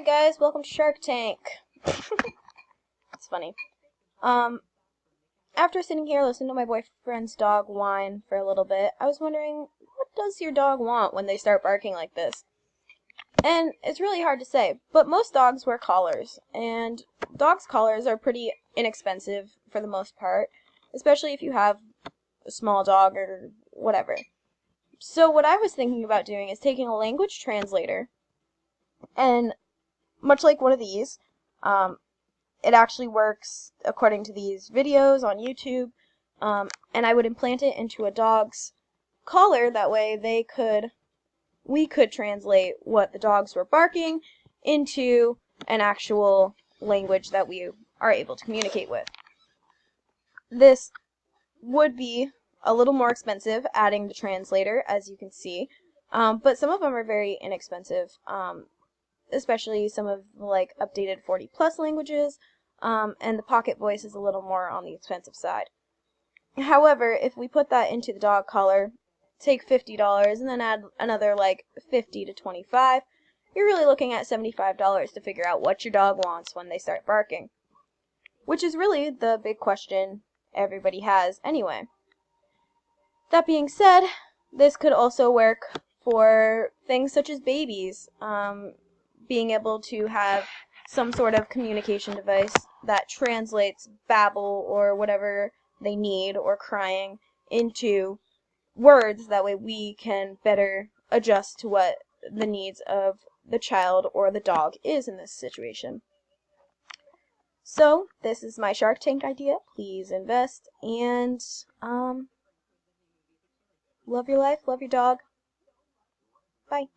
Hi guys, welcome to Shark Tank. It's funny. After sitting here listening to my boyfriend's dog whine for a little bit, I was wondering, what does your dog want when they start barking like this? And it's really hard to say, but most dogs wear collars, and dogs' collars are pretty inexpensive for the most part, especially if you have a small dog or whatever. So what I was thinking about doing is taking a language translator and much like one of these, it actually works according to these videos on YouTube, and I would implant it into a dog's collar. That way we could translate what the dogs were barking into an actual language that we are able to communicate with. This would be a little more expensive, adding the translator, as you can see, but some of them are very inexpensive. Especially some of the updated 40 plus languages, and the Pocket Voice is a little more on the expensive side. However, if we put that into the dog collar, take $50 and then add another 50 to 25, you're really looking at $75 to figure out what your dog wants when they start barking. Which is really the big question everybody has anyway. That being said, this could also work for things such as babies. Being able to have some sort of communication device that translates babble or whatever they need or crying into words. That way we can better adjust to what the needs of the child or the dog is in this situation. So this is my Shark Tank idea. Please invest and love your life, love your dog. Bye.